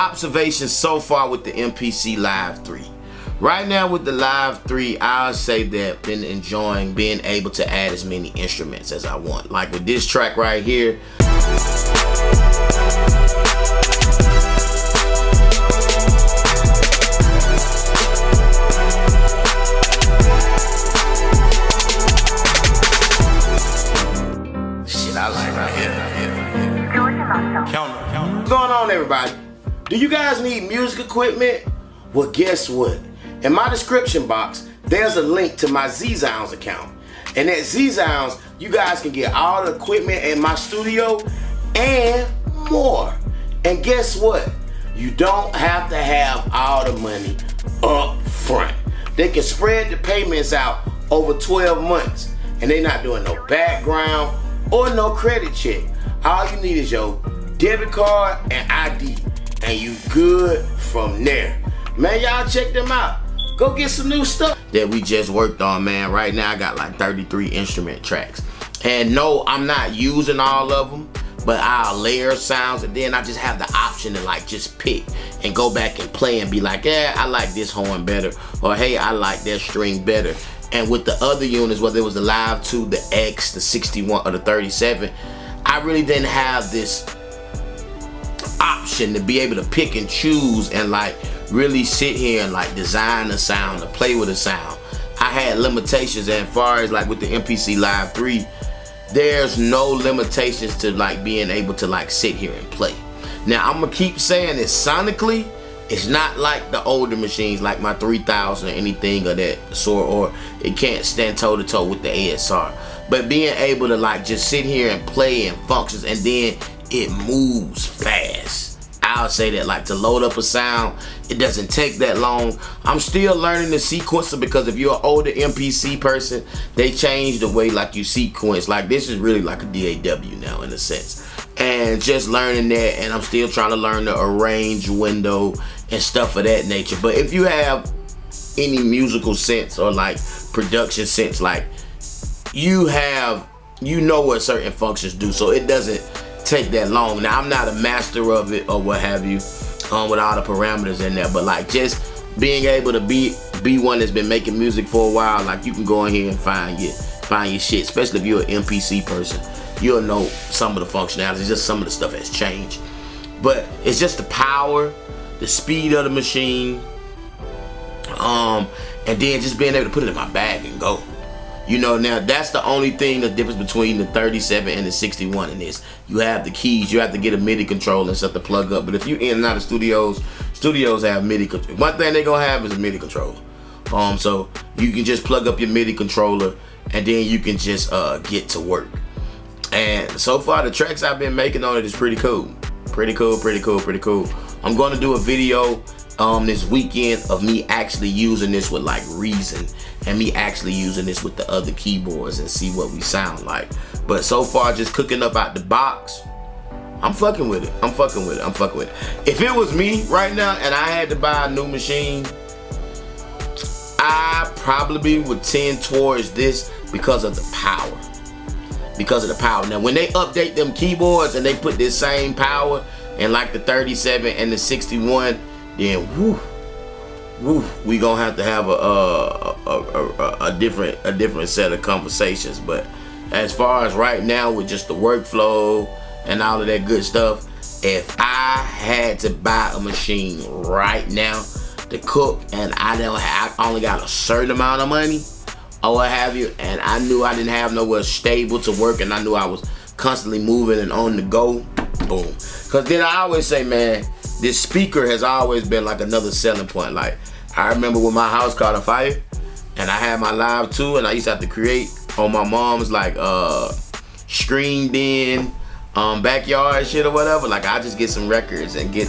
observations so far with the MPC Live 3. Right now with the Live 3, I'll say that I've been enjoying being able to add as many instruments as I want. Like with this track right here. Shit, I like right here. What's going on, everybody? Do you guys need music equipment? Well, guess what? In my description box, there's a link to my Z-Zounds account. And at Z-Zounds, you guys can get all the equipment in my studio and more. And guess what? You don't have to have all the money up front. They can spread the payments out over 12 months. And they're not doing no background or no credit check. All you need is your debit card and ID. And you good from there. Man, y'all check them out. Go get some new stuff that we just worked on, man. Right now I got like 33 instrument tracks. And no, I'm not using all of them, but I'll layer sounds and then I just have the option to like just pick and go back and play and be like, yeah, I like this horn better, or hey, I like that string better. And with the other units, whether it was the Live 2, the X, the 61, or the 37, I really didn't have this option to be able to pick and choose and like really sit here and like design a sound or play with a sound. I had limitations, and as far as like with the MPC Live 3, there's no limitations to like being able to like sit here and play. Now I'm gonna keep saying this, sonically it's not like the older machines like my 3000 or anything of that sort, or it can't stand toe to toe with the ASR, but being able to like just sit here and play and functions, and then it moves fast. I'll say that, like to load up a sound, it doesn't take that long. I'm still learning the sequencer, because if you're an older MPC person, they changed the way like you sequence. Like this is really like a DAW now in a sense. And just learning that, and I'm still trying to learn the arrange window and stuff of that nature. But if you have any musical sense or like production sense, like you know what certain functions do, so it doesn't take that long. Now I'm not a master of it or what have you, with all the parameters in there, but like just being able to be one that's been making music for a while, like you can go in here and find your shit. Especially if you're an MPC person, you'll know some of the functionalities. Just some of the stuff has changed, but it's just the power, the speed of the machine, and then just being able to put it in my bag and go. You know, now that's the only thing, the difference between the 37 and the 61 in this. You have the keys, you have to get a MIDI controller and stuff to plug up. But if you're in and out of studios have MIDI control. One thing they're gonna have is a MIDI controller. So you can just plug up your MIDI controller and then you can just get to work. And so far the tracks I've been making on it is pretty cool. Pretty cool. I'm gonna do a video this weekend of me actually using this with like Reason, and me actually using this with the other keyboards and see what we sound like. But so far, just cooking up out the box, I'm fucking with it. If it was me right now and I had to buy a new machine, I probably would tend towards this because of the power. Now when they update them keyboards and they put this same power in like the 37 and the 61, then we gonna have to have a different set of conversations. But as far as right now, with just the workflow and all of that good stuff, if I had to buy a machine right now to cook, and I only got a certain amount of money or what have you, and I knew I didn't have nowhere stable to work, and I knew I was constantly moving and on the go, boom. Because then I always say, man, this speaker has always been like another selling point. Like I remember when my house caught a fire and I had my Live 2, and I used to have to create on my mom's like screened in backyard shit or whatever. Like I just get some records and get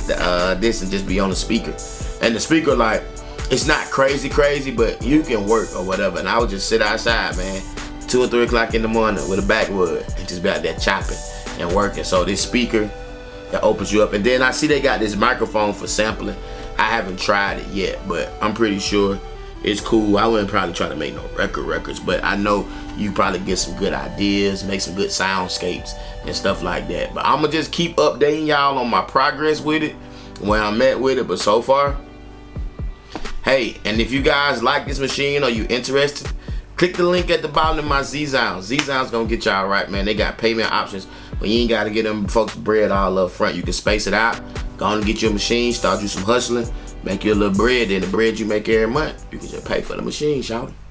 this and just be on the speaker. And the speaker, like, it's not crazy, but you can work or whatever. And I would just sit outside, man, 2 or 3 o'clock in the morning with a backwood and just be out there chopping and working. So this speaker that opens you up, and then I see they got this microphone for sampling. I haven't tried it yet, but I'm pretty sure it's cool. I wouldn't probably try to make no records, but I know you probably get some good ideas, make some good soundscapes and stuff like that. But I'm gonna just keep updating y'all on my progress with it. where I'm at with it, but so far, hey, and if you guys like this machine or you interested, click the link at the bottom of my Z-Zounds. Z-Zounds gonna get y'all right, man. They got payment options, but you ain't gotta get them folks bread all up front. You can space it out, go on and get your machine, start you some hustling, make you a little bread, then the bread you make every month, you can just pay for the machine, y'all.